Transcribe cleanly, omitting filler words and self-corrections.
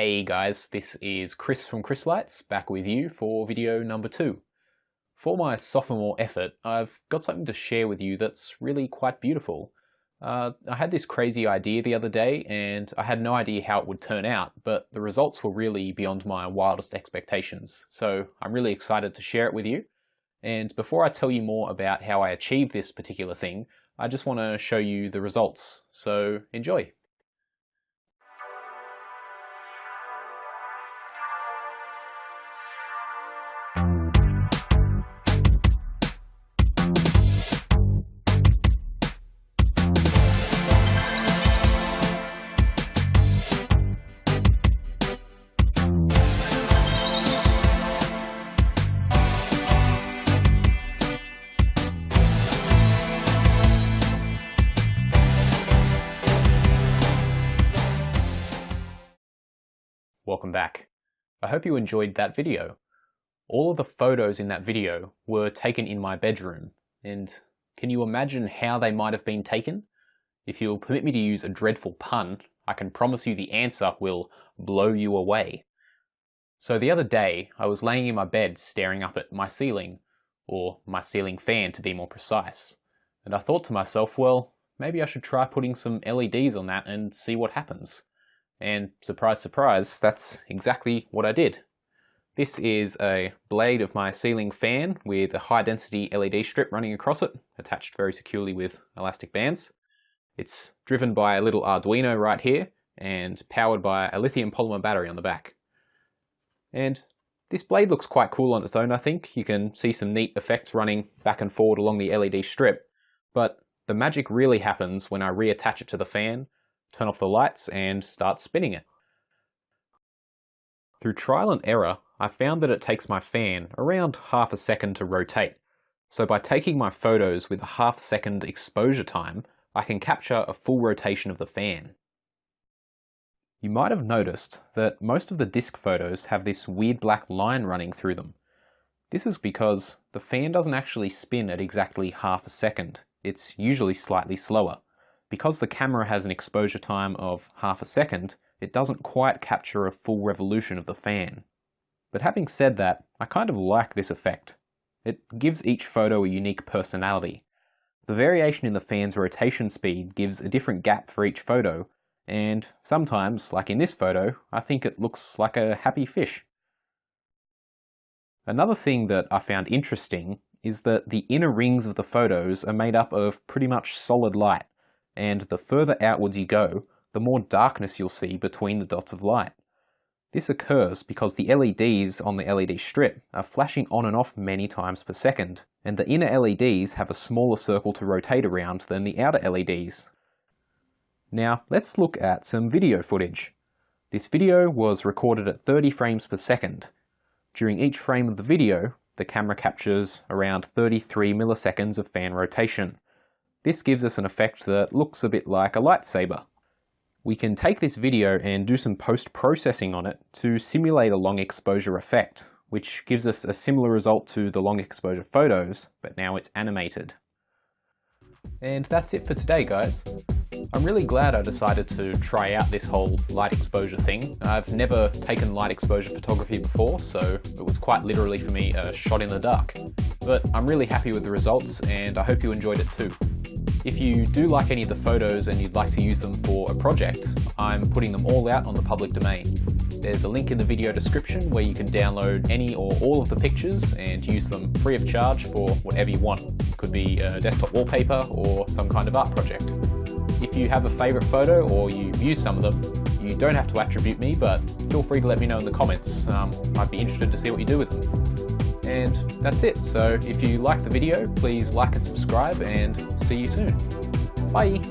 Hey guys, this is Chris from Chris Lights, back with you for video number 2. For my sophomore effort, I've got something to share with you that's really quite beautiful. I had this crazy idea the other day and I had no idea how it would turn out, but the results were really beyond my wildest expectations. So I'm really excited to share it with you. And before I tell you more about how I achieved this particular thing, I just want to show you the results. So enjoy. Welcome back. I hope you enjoyed that video. All of the photos in that video were taken in my bedroom, and can you imagine how they might have been taken? If you'll permit me to use a dreadful pun, I can promise you the answer will blow you away. So the other day, I was laying in my bed staring up at my ceiling, or my ceiling fan to be more precise, and I thought to myself, well, maybe I should try putting some LEDs on that and see what happens. And surprise, surprise, that's exactly what I did. This is a blade of my ceiling fan with a high density LED strip running across it, attached very securely with elastic bands. It's driven by a little Arduino right here and powered by a lithium polymer battery on the back. And this blade looks quite cool on its own, I think. You can see some neat effects running back and forward along the LED strip, but the magic really happens when I reattach it to the fan, turn off the lights and start spinning it. Through trial and error, I found that it takes my fan around half a second to rotate. So by taking my photos with a half-second exposure time, I can capture a full rotation of the fan. You might have noticed that most of the disk photos have this weird black line running through them. This is because the fan doesn't actually spin at exactly half a second. It's usually slightly slower. Because the camera has an exposure time of half a second, it doesn't quite capture a full revolution of the fan. But having said that, I kind of like this effect. It gives each photo a unique personality. The variation in the fan's rotation speed gives a different gap for each photo, and sometimes, like in this photo, I think it looks like a happy fish. Another thing that I found interesting is that the inner rings of the photos are made up of pretty much solid light, and the further outwards you go, the more darkness you'll see between the dots of light. This occurs because the LEDs on the LED strip are flashing on and off many times per second, and the inner LEDs have a smaller circle to rotate around than the outer LEDs. Now let's look at some video footage. This video was recorded at 30 frames per second. During each frame of the video, the camera captures around 33 milliseconds of fan rotation. This gives us an effect that looks a bit like a lightsaber. We can take this video and do some post-processing on it to simulate a long exposure effect, which gives us a similar result to the long exposure photos, but now it's animated. And that's it for today, guys. I'm really glad I decided to try out this whole light exposure thing. I've never taken light exposure photography before, so it was quite literally for me a shot in the dark. But I'm really happy with the results and I hope you enjoyed it too. If you do like any of the photos and you'd like to use them for a project, I'm putting them all out on the public domain. There's a link in the video description where you can download any or all of the pictures and use them free of charge for whatever you want. It could be a desktop wallpaper or some kind of art project. If you have a favourite photo or you've used some of them, you don't have to attribute me, but feel free to let me know in the comments. I'd be interested to see what you do with them. And that's it. So if you like the video, please like and subscribe and see you soon. Bye!